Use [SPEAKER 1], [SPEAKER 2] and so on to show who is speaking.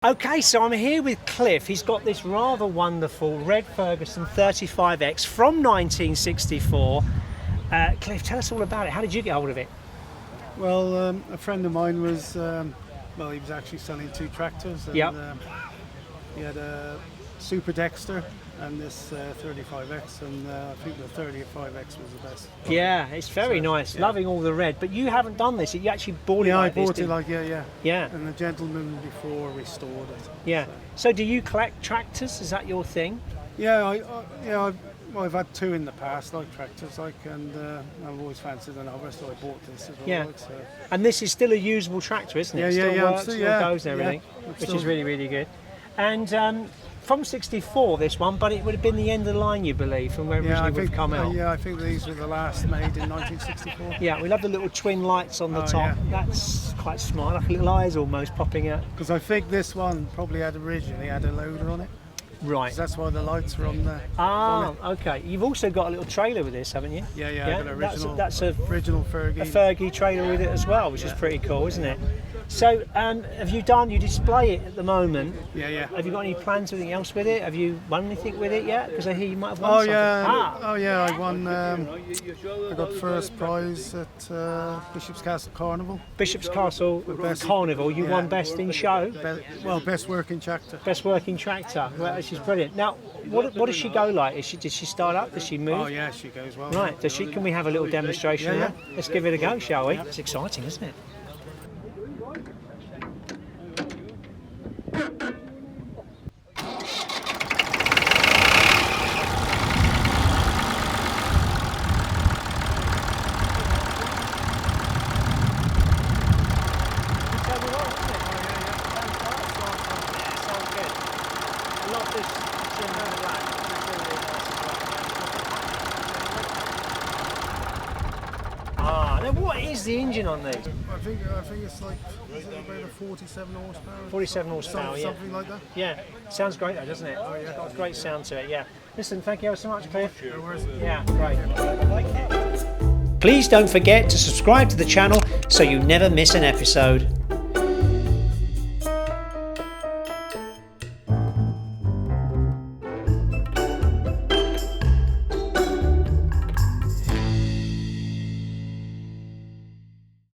[SPEAKER 1] Okay, so I'm here with Cliff. He's got this rather wonderful Red Ferguson 35X from 1964. Cliff, tell us all about it. How did you get hold of it?
[SPEAKER 2] Well, a friend of mine was, he was actually selling two tractors. And,
[SPEAKER 1] Yep.
[SPEAKER 2] He had a Super Dexter and this 35X, and I think the 35X was the best.
[SPEAKER 1] Yeah, it's very nice.
[SPEAKER 2] yeah.
[SPEAKER 1] Loving all the red. But you haven't done this. You actually bought it like
[SPEAKER 2] I
[SPEAKER 1] this,
[SPEAKER 2] bought it
[SPEAKER 1] didn't you? Yeah.
[SPEAKER 2] And the gentleman before restored it.
[SPEAKER 1] Yeah. So do you collect tractors? Is that your thing?
[SPEAKER 2] I've had two in the past, like tractors, and I've always fancied another, so I bought this as well.
[SPEAKER 1] Yeah.
[SPEAKER 2] So.
[SPEAKER 1] And this is still a usable tractor, isn't it?
[SPEAKER 2] Yeah,
[SPEAKER 1] Still works, still goes and everything, which is really, really good. And from 64, this one, but it would have been the end of the line, you believe, from where it originally would have come out.
[SPEAKER 2] I think these were the last made in 1964.
[SPEAKER 1] Yeah, we love the little twin lights on the top.
[SPEAKER 2] Yeah.
[SPEAKER 1] That's quite smart, like little eyes almost popping out.
[SPEAKER 2] Because I think this one probably originally had a loader on it.
[SPEAKER 1] Right.
[SPEAKER 2] That's why the lights were on there.
[SPEAKER 1] Ah, okay. You've also got a little trailer with this, haven't you?
[SPEAKER 2] Yeah. I got an original.
[SPEAKER 1] That's a
[SPEAKER 2] original Fergie.
[SPEAKER 1] A Fergie trailer with it as well, which is pretty cool, isn't it? So, you display it at the moment?
[SPEAKER 2] Yeah.
[SPEAKER 1] Have you got any plans for anything else with it? Have you won anything with it yet? Because I hear you might have won something.
[SPEAKER 2] I won. I got first prize at Bishop's Castle Carnival.
[SPEAKER 1] Bishop's Castle Carnival. You won best in show.
[SPEAKER 2] Best working tractor.
[SPEAKER 1] Best working tractor. Well, which is brilliant. Now, what does she go like? Did she start up? Does she move?
[SPEAKER 2] Oh yeah, she goes well.
[SPEAKER 1] Right. Does she? Can we have a little demonstration?
[SPEAKER 2] Yeah.
[SPEAKER 1] Of that? Let's give it a go, shall we? It's exciting, isn't it? Now what is the engine on these?
[SPEAKER 2] I think it's like about a 47 horsepower.
[SPEAKER 1] 47 horsepower, yeah.
[SPEAKER 2] Something like that.
[SPEAKER 1] Yeah, sounds great though, doesn't it? Oh, yeah. It's got a great sound to it, yeah. Listen, thank you ever so much, Cliff.
[SPEAKER 2] No worries.
[SPEAKER 1] Yeah, great. Please don't forget to subscribe to the channel so you never miss an episode.